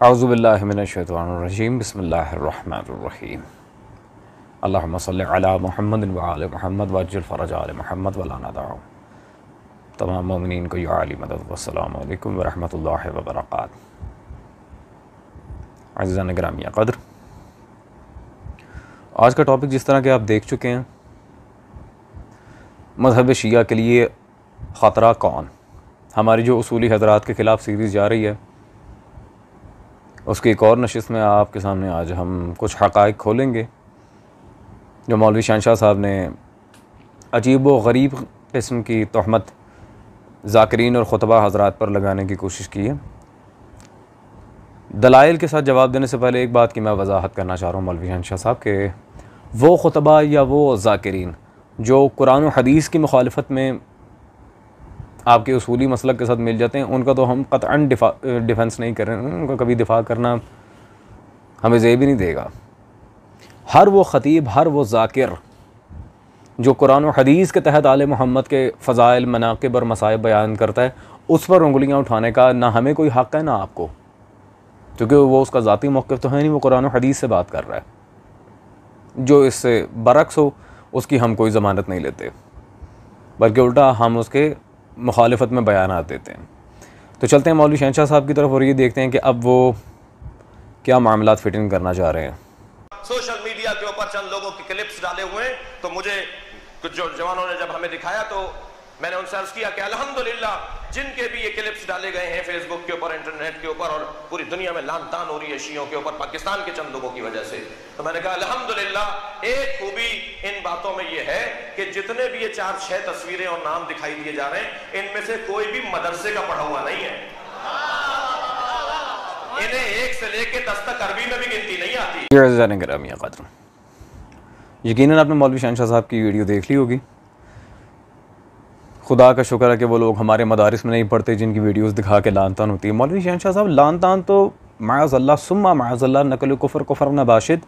औज़ु बिल्लाहि मिनश्शैतानिर्रजीम बिस्मिल्लाहिर्रहमानिर्रहीम अल्लाहुम्मा सल्लि अला मुहम्मद व आले मुहम्मद वअज्जिल फ़रज आले मुहम्मद व ला नदअ तमाम मोमिनीन को या अली मदद व अस्सलामु अलैकुम व रहमतुल्लाहि व बरकातहू। अज़ीज़ान गिरामी क़द्र, आज का टॉपिक जिस तरह के आप देख चुके हैं, मज़हब शिया के लिए ख़तरा कौन। हमारी जो उसूली हज़रात के ख़िलाफ़ सीरीज़ जा रही है, उसकी एक और नशिस्त में आपके सामने आज हम कुछ हक़ाइक़ खोलेंगे जो मौलवी शहनशाह साहब ने अजीब व गरीब किस्म की तोहमत ज़ाकिरीन और ख़ुतबा हज़रात पर लगाने की कोशिश की है। दलाइल के साथ जवाब देने से पहले एक बात की मैं वजाहत करना चाह रहा हूँ मौलवी शहनशाह साहब के वो ख़ुतबा या वो ज़ाकिरीन जो कुरान और हदीस की मुखालफत में आपके उसूली मसलक के साथ मिल जाते हैं, उनका तो हम क़तअन डिफेंस नहीं कर रहे हैं, उनका कभी दिफा करना हमें ज़ेब ही नहीं देगा। हर वो ख़तीब, हर वो ज़ाकिर जो कुरान और हदीस के तहत आले मोहम्मद के फ़ज़ाइल, मनाक़िब और मसाइब बयान करता है, उस पर उंगलियाँ उठाने का ना हमें कोई हक़ है ना आपको, क्योंकि वो उसका ज़ाती मौक़िफ़ तो है नहीं, वो कुरान और हदीस से बात कर रहा है। जो इससे बरक्स हो उसकी हम कोई ज़मानत नहीं लेते, बल्कि उल्टा हम उसके मुखालिफत में बयानात देते हैं। तो चलते हैं मौलवी शहनशाह साहब की तरफ और ये देखते हैं कि अब वो क्या मामलात फिट इन करना चाह रहे हैं। सोशल मीडिया के ऊपर चंद लोगों की क्लिप्स डाले हुए हैं, तो मुझे कुछ जो जवानों ने जब हमें दिखाया तो मैंने उनसे अर्ज किया कि अल्हम्दुलिल्लाह जिनके भी ये क्लिप्स डाले गए हैं फेसबुक के ऊपर, इंटरनेट के ऊपर, और पूरी दुनिया में लान तान हो रही है शियों के ऊपर पाकिस्तान के चंद लोगों की वजह से, तो मैंने कहा अल्हम्दुलिल्लाह एक खूबी इन बातों में ये है कि जितने भी ये 4-6 तस्वीरें और नाम दिखाई दिए जा रहे हैं, इनमें से कोई भी मदरसे का पढ़ा हुआ नहीं है। इन्हें 1 से लेकर 10 तक अरबी में भी गिनती नहीं आती। यकीनन आपने मौलवी शहनशाह साहब की वीडियो देख ली होगी। खुदा का शुक्र है कि वो लोग हमारे मदारिस में नहीं पढ़ते जिनकी वीडियोस दिखा के लान तान होती है। मौलवी शहनशाह साहब लान तान तो माअज़ल्लाह सुम्मा माअज़ल्लाह नकल कुफ़र कुफ़र नबाशिद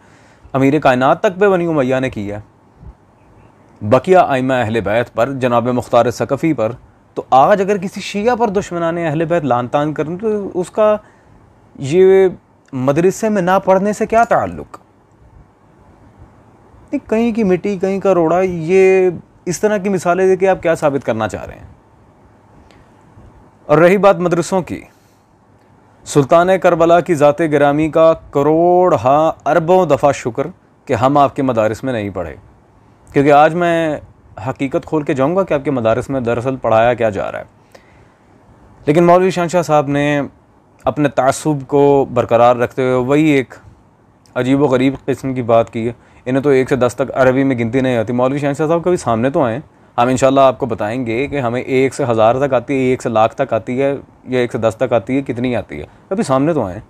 अमीर कायनात तक पे बनी उमैया ने की है। बकिया आइमा अहले बैत पर, जनाब मुख्तार सकफ़ी पर, तो आज अगर किसी शिया पर दुश्मनाने अहले बैत लान तान करें तो उसका ये मदरसे में ना पढ़ने से क्या ताल्लुक़। कहीं की मिट्टी कहीं का रोड़ा, ये इस तरह की मिसालें देके आप क्या साबित करना चाह रहे हैं। और रही बात मदरसों की, सुल्तान करबला की ज़ाते गिरामी का करोड़ हाँ अरबों दफ़ा शुक्र कि हम आपके मदारिस में नहीं पढ़े, क्योंकि आज मैं हकीकत खोल के जाऊँगा कि आपके मदारिस में दरअसल पढ़ाया क्या जा रहा है। लेकिन मौलवी शहनशाह साहब ने अपने तासुब को बरकरार रखते हुए वही एक अजीब व गरीब किस्म की बात की है। इन्हें तो 1 से 10 तक अरबी में गिनती नहीं आती। मौलवी शहनशाह साहब कभी सामने तो आएँ, हम इंशाल्लाह आपको बताएंगे कि हमें 1 से 1000 तक आती है, 1 से लाख तक आती है, या 1 से 10 तक आती है, कितनी आती है। कभी सामने तो आएँ,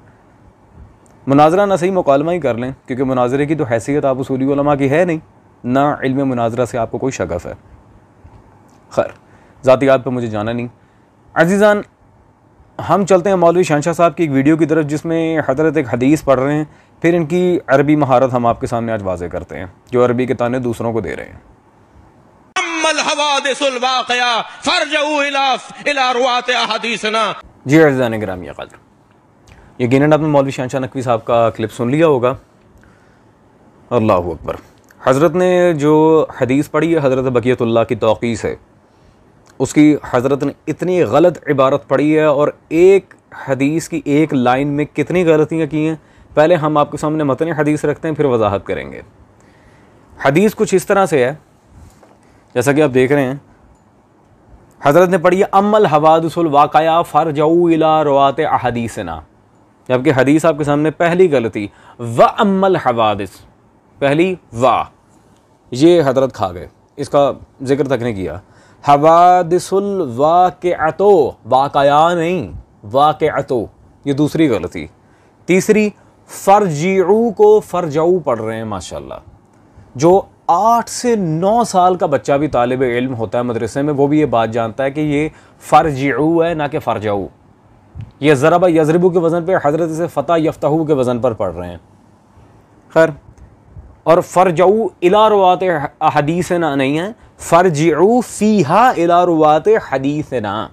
मुनाजरा ना सही मुकालमा ही कर लें, क्योंकि मुनाजरे की तो हैसियत आप उसूली उलमा की है नहीं, ना इल्म मुनाजरा से आपको कोई शगफ है। खैर, ज़ातियात पर मुझे जाना नहीं। अज़ीज़ान, हम चलते हैं मौलवी शहनशाह साहब की एक वीडियो की तरफ जिसमें हज़रत एक हदीस पढ़ रहे हैं, फिर इनकी अरबी महारत हम आपके सामने आज वाज़े करते हैं जो अरबी के ताने दूसरों को दे रहे हैं। जी अज़ीज़ान गिरामी क़द्र, यकीनन आपने मौलवी शहनशाह नकवी साहब का क्लिप सुन लिया होगा। अल्लाहु अकबर। हज़रत ने जो हदीस पढ़ी है हज़रत बक़ियतुल्लाह की तौक़ी से, उसकी हज़रत ने इतनी गलत इबारत पढ़ी है और एक हदीस की एक लाइन में कितनी गलतियाँ की हैं। पहले हम आपके सामने मतन हदीस रखते हैं, फिर वजाहत करेंगे। हदीस कुछ इस तरह से है जैसा कि आप देख रहे हैं। हज़रत ने पढ़ी अम्मल हवादिसुल वाक़या फ़रजऊ इला रवात अहदीसना, जबकि हदीस आपके सामने पहली गलती व अम्मल हवादिस, पहली वाह ये हज़रत खा गए, इसका जिक्र तक नहीं किया। हवादिसुल वाक़अतो, वाक़या नहीं वाक़अतो, ये दूसरी गलती। तीसरी फ़रजिऊ को फ़रजऊ पढ़ रहे हैं माशाल्लाह। जो 8 से 9 साल का बच्चा भी तालिब इल्म होता है मदरसे में, वो भी ये बात जानता है कि ये फ़रजिऊ है ना कि फ़रजऊ। ये ज़रबा यज़रिबू के वज़न पे हज़रत से फ़ता यफ्तहू के वज़न पर पढ़ रहे हैं। खैर, और फ़रजऊ इला रुवात हदीसना नहीं है, फ़रजिऊ फ़ीहा इला रुवात हदीसना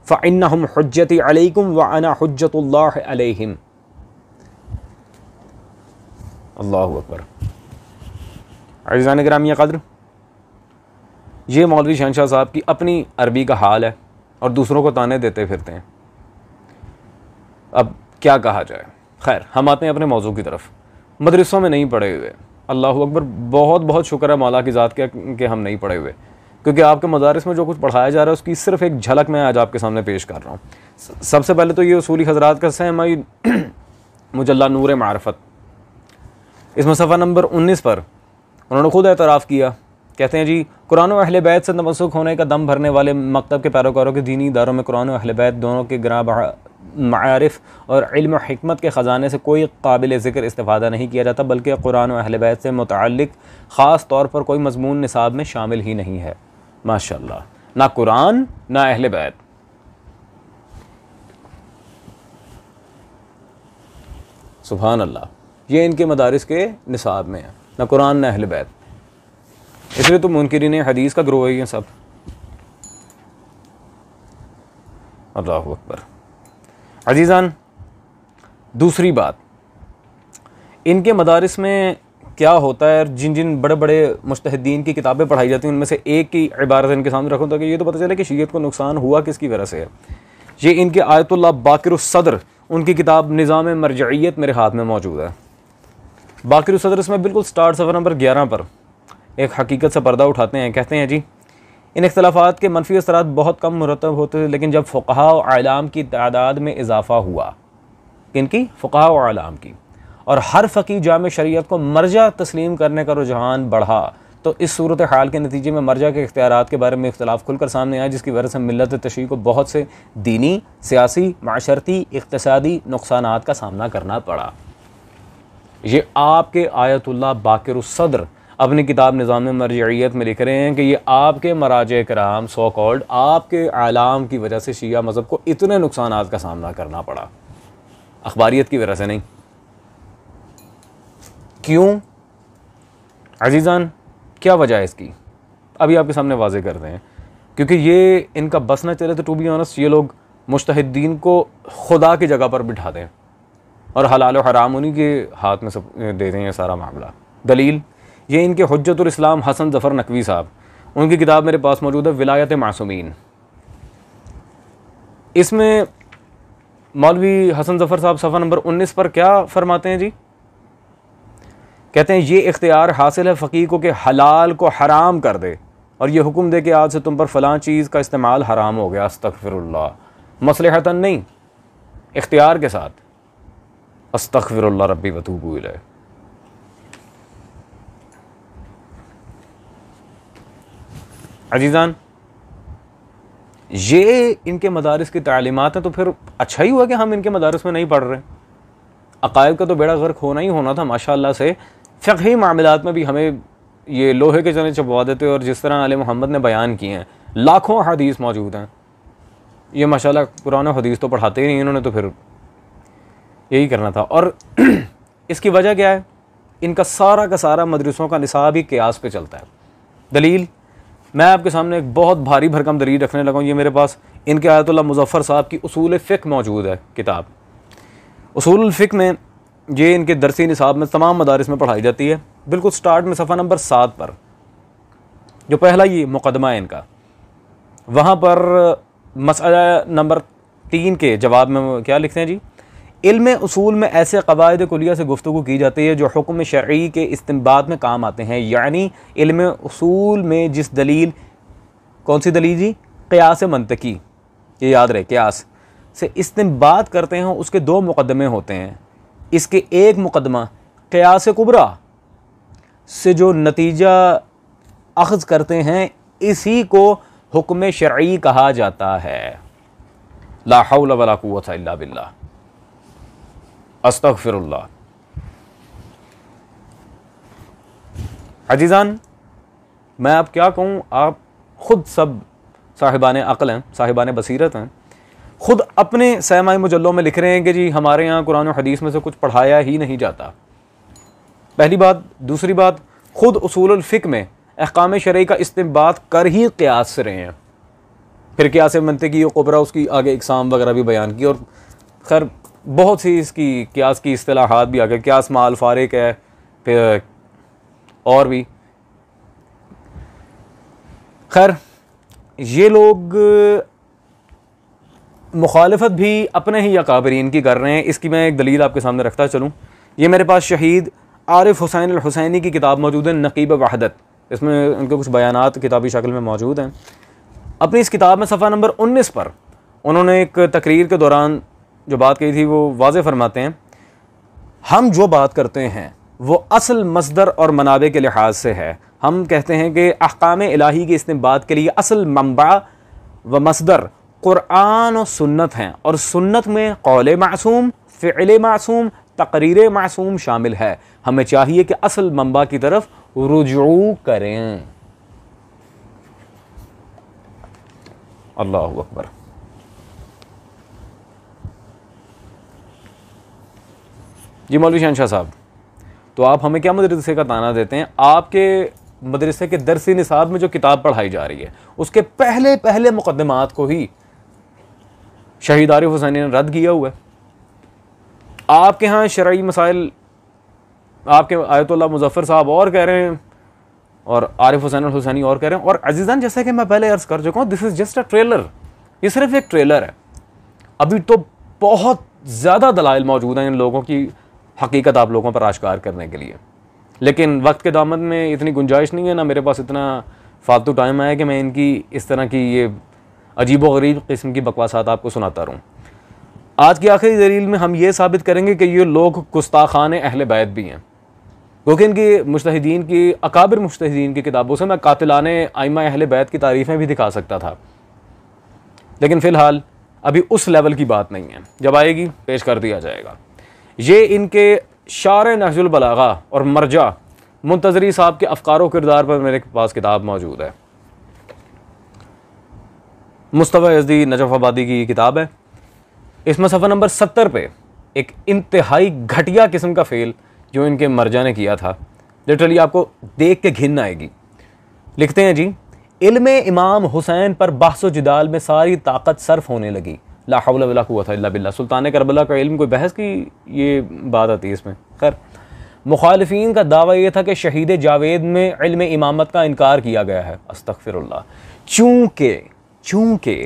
फ़इन्नहुम हुज्जती अलैकुम व अना हुज्जतुल्लाह अलैहिम। अल्लाहु अकबर। अज़ीज़ान गिरामी क़द्र, ये मौलवी शहनशाह साहब की अपनी अरबी का हाल है और दूसरों को ताने देते फिरते हैं। अब क्या कहा जाए। खैर, हम आते हैं अपने मौजू की तरफ। मदरसों में नहीं पढ़े हुए, अल्लाहु अकबर, बहुत बहुत शुक्र है मौला की ज़ात का कि हम नहीं पढ़े हुए, क्योंकि आपके मदारिस में जो कुछ पढ़ाया जा रहा है उसकी सिर्फ एक झलक मैं आज आपके सामने पेश कर रहा हूँ। सबसे पहले तो ये उसूली हज़रात का सहमाई मुजल्ला नूर मारफत, इसमें सफ़ा नंबर 19 पर उन्होंने खुद एतराफ़ किया। कहते हैं जी, कुरान और अहले बैत से तमस्सुक होने का दम भरने वाले मकतब के पैरोकारों के दीनी इदारों में कुरान और अहले बैत दोनों के ग्रां मारिफ और इल्म और हिकमत के ख़जाने से कोई काबिल ज़िक्र इस्तिफ़ादा नहीं किया जाता, बल्कि कुरान और अहले बैत से मुतअल्लिक़ ख़ास तौर पर कोई मज़मून निसाब में शामिल ही नहीं है। माशाअल्लाह, ना कुरान ना अहले बैत। सुभान अल्लाह, ये इनके मदारिस के निसाब में है, ना कुरान ना अहले बैत। इसलिए तो मुनकिरीन हदीस का ग्रोह ही है सब। अल्लाहु अकबर। अजीज़ान, दूसरी बात, इनके मदारिस में क्या होता है, जिन जिन बड़े बड़े मुज्तहिदीन की किताबें पढ़ाई जाती हैं उनमें से एक की इबारत इनके सामने रखूँ ताकि ये तो पता चले कि शीयत को नुकसान हुआ किसकी वजह से है। ये इनके आयतुल्लाह बाकिरुस सद्र, उनकी किताब निज़ाम मरजइयत मेरे हाथ में मौजूद है। बाकिरुस सद्र इसमें बिल्कुल स्टार्ट सफ़र नंबर 11 पर एक हकीकत से पर्दा उठाते हैं। कहते हैं जी, इन इख्तलाफात के मनफी असरात बहुत कम मुरतब होते थे, लेकिन जब फ़ुक़हा और आलाम की तादाद में इजाफ़ा हुआ, इनकी फ़ुक़हा और आलाम की, और हर फ़क़ीह जामे शरीयत को मरजा तस्लीम करने का रुझान बढ़ा, तो इस सूरत हाल के नतीजे में मरजा के इख्तियारात के बारे में इख्तलाफ खुलकर सामने आया, जिसकी वजह से मिल्लत तशरीह को बहुत से दीनी, सियासी, माशरती, इक़्तिसादी नुक़सानात का सामना करना पड़ा। ये आपके आयतुल्लाह बाकिरुस सद्र अपनी किताब निज़ाम मरजइयत में लिख रहे हैं कि ये आपके मराजे कराम सो कॉल्ड आपके आलाम की वजह से शिया मज़हब को इतने नुकसानात का सामना करना पड़ा, अखबारियत की वजह से नहीं। क्यों अजीज़ान, क्या वजह है इसकी? अभी आपके सामने वाज़े करते हैं। क्योंकि ये इनका बस न चले तो टू बी ऑनेस्ट ये लोग मुज्तहिदीन को खुदा की जगह पर बिठा दें और हलाल और हराम उन्हीं के हाथ में सब दे दें ये सारा मामला। दलील, ये इनके हुज्जतुल इस्लाम हसन ज़फ़र नकवी साहब, उनकी किताब मेरे पास मौजूद है विलायत मासूमीन। इसमें मौलवी हसन ज़फ़र साहब सफ़ा नंबर 19 पर क्या फ़रमाते हैं जी? कहते हैं ये इख्तियार हासिल है फ़कीह को कि हलाल को हराम कर दे और ये हुक्म दे कि आज से तुम पर फ़लाँ चीज़ का इस्तेमाल हराम हो गया। अस्तग़फिरुल्लाह, मसलहतन नहीं, इख्तियार के साथ। अस्तग़फिरुल्लाह रब्बी व तूबू इलैह। अजीज़ान, ये इनके मदारिस की तालीमात हैं, तो फिर अच्छा ही हुआ कि हम इनके मदारिस में नहीं पढ़ रहे। अकायद का तो बेड़ा गर्क होना ही होना था माशाअल्लाह से। फ़िक़ही मामलात में भी हमें ये लोहे के चने चबवा देते, और जिस तरह आले मोहम्मद ने बयान किए हैं, लाखों हदीस मौजूद हैं। ये माशाअल्लाह कुरान और हदीस तो पढ़ाते ही नहीं, इन्होंने तो फिर यही करना था। और इसकी वजह क्या है? इनका सारा का सारा मदरसों का निसाब ही क़ियास पे चलता है। दलील, मैं आपके सामने एक बहुत भारी भरकम दलील रखने लगा हूँ। ये मेरे पास इनके आयतुल्लाह मुज़फ़्फ़र साहब की उसूल फ़िक़्ह मौजूद है किताब। उसूल फ़िक़्ह में ये इनके दरसी निसाब में तमाम मदारिस में पढ़ाई जाती है। बिल्कुल स्टार्ट में सफ़ा नंबर 7 पर जो पहला ये मुक़दमा है इनका, वहाँ पर मसला नंबर 3 के जवाब में क्या लिखते हैं जी? इल्म उसूल में ऐसे क़वाइद कुलिया से गुफ्तगू की जाती है जो हुक्म शरई के इस्तिंबात में काम आते हैं। यानी इल्म उसूल में जिस दलील, कौन सी दलील जी? क़ियास मंतकी, ये याद रहे, क़ियास से इस्तिंबात करते हैं, उसके 2 मुक़दमे होते हैं। इसके एक मुक़दमा क़ियास कुबरा से जो नतीजा अख़ज़ करते हैं, इसी को हुक्म शरई कहा जाता है। ला हौला वला कुव्वता इल्ला बिल्लाह। अस्तग़फिरुल्लाह। अजीज़ान, मैं अब क्या कहूँ, आप ख़ुद सब साहिबान अक़ल हैं, साहिबान बसीरत हैं, ख़ुद अपने सहमाई मुजल्लों में लिख रहे हैं कि जी हमारे यहाँ कुरान और हदीस में से कुछ पढ़ाया ही नहीं जाता। पहली बात। दूसरी बात, ख़ुद उसूलुल फ़िक़्ह में अहकाम शरई का इस्तिंबात कर ही क़ियास से रहे हैं। फिर क़ियास मंतकी कुबरा, उसकी आगे इक़साम वगैरह भी बयान की, और खैर बहुत सी इसकी क़ियास की इस्तिलाहात भी आ गए। क़ियास माल फ़ारिक है, फिर और भी। खैर ये लोग मुखालफत भी अपने ही अकाबरीन की कर रहे हैं। इसकी मैं एक दलील आपके सामने रखता चलूँ। ये मेरे पास शहीद आरिफ हुसैन अल हुसैनी की किताब मौजूद है, नकीब वहदत। इसमें उनके कुछ बयानात किताबी शक्ल में मौजूद हैं। अपनी इस किताब में सफ़ा नंबर 19 पर उन्होंने एक तकरीर के दौरान जो बात कही थी वो वाज़े फरमाते हैं, हम जो बात करते हैं वो असल मसदर और मनाबे के लिहाज से है। हम कहते हैं कि अहकाम इलाही की इस्तिंबात के लिए असल मंबा व मसदर कुरान और सुन्नत हैं, और सुन्नत में कौल मासूम, फ़िअल मासूम, तकरीर मासूम शामिल है। हमें चाहिए कि असल मंबा की तरफ रुजू करें। अल्लाहु अकबर। जी मौलवी शहनशाह साहब, तो आप हमें क्या मदरसे का ताना देते हैं? आपके मदरसे के दरसी निसाब में जो किताब पढ़ाई जा रही है उसके पहले पहले मुकदमात को ही शहीद आरिफ हुसैनी ने रद्द किया हुआ है। आपके यहाँ शरई मसाइल आपके आयतुल्लाह मुजफ्फर साहब और कह रहे हैं और आरिफ हुसैन हुसैनी और कह रहे हैं। और अजीज़ान, जैसे कि मैं पहले अर्ज़ कर चुका हूँ, this is just a trailer. ये सिर्फ एक ट्रेलर है। अभी तो बहुत ज़्यादा दलाइल मौजूद हैं इन लोगों की हकीकत आप लोगों पर आश्कार करने के लिए, लेकिन वक्त के दामन में इतनी गुंजाइश नहीं है, ना मेरे पास इतना फालतू टाइम आया कि मैं इनकी इस तरह की ये अजीब व गरीब किस्म की बकवासात आपको सुनाता रहूँ। आज की आखिरी दलील में हम ये साबित करेंगे कि ये लोग गुस्ताखान अहले बैत भी हैं, क्योंकि इनकी मुज्तहिदीन की अकाबिर मुज्तहिदीन की किताबों से मैं कातिलाने आइमा अहले बैत की तारीफ़ें भी दिखा सकता था, लेकिन फ़िलहाल अभी उस लेवल की बात नहीं है। जब आएगी पेश कर दिया जाएगा। ये इनके शार नहजुल बलागा और मरजा मुंतज़री साहब के अफ़कार व किरदार पर मेरे पास किताब मौजूद है। मुस्तफ़ा यज़दी नजफ़ाबादी की किताब है। इसमें सफ़ा नंबर 70 पे एक इंतहाई घटिया किस्म का फ़ेल जो इनके मरजा ने किया था, लिटरली आपको देख के घिन आएगी। लिखते हैं जी, इल्मे इमाम हुसैन पर बहस व जिदाल में सारी ताकत सर्फ होने लगी। ला हौला वला कुव्वता इल्ला बिल्लाह। सुल्तान करबला का इल्म कोई बहस की ये बात आती है इसमें। खैर, मुखालिफीन का दावा यह था कि शहीद जावेद में इल्म इमामत का इनकार किया गया है। अस्तग़फिरुल्लाह। चूँकि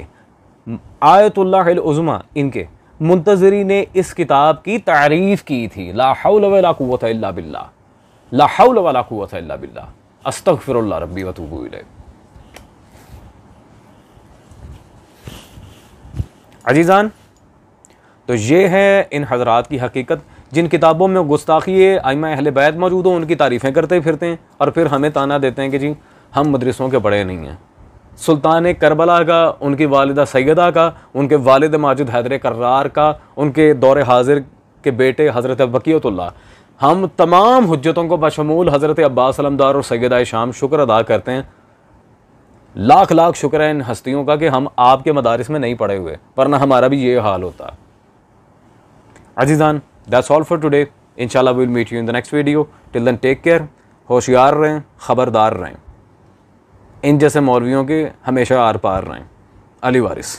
आयतुल्लाह अल उज़्मा इनके मुंतज़री ने इस किताब की तारीफ़ की थी। ला हौला वला कुव्वता इल्ला बिल्लाह, ला हौला वला कुव्वता इल्ला बिल्लाह, अस्तग़फिरुल्लाह रब्बी व अतूबु इलैह। अजीज़ान, तो ये है इन हज़रात की हकीकत, जिन किताबों में गुस्ताखी आइमा अहले बैत मौजूद हो उनकी तारीफ़ें करते फिरते हैं और फिर हमें ताना देते हैं कि जी हम मदरसों के बड़े नहीं हैं। सुल्तान करबला का, उनकी वालिदा सैयदा का, उनके वालिद माजिद हैदर कर्रार का, उनके दौर हाजिर के बेटे हज़रत बक़ियतुल्लाह, हम तमाम हुज्जतों को बशमूल हज़रत अब्बास अलमदार और सैयदा शाम शुक्र अदा करते हैं। लाख लाख शुक्र है इन हस्तियों का कि हम आपके मदारिस में नहीं पढ़े हुए, वरना हमारा भी ये हाल होता। अजीज़ान, दैट्स ऑल फॉर टुडे। इंशाल्लाह will meet you in the next video. Till then take care. होशियार रहें, ख़बरदार रहें, इन जैसे मौलवियों के हमेशा आर पार रहें। अली वारिस।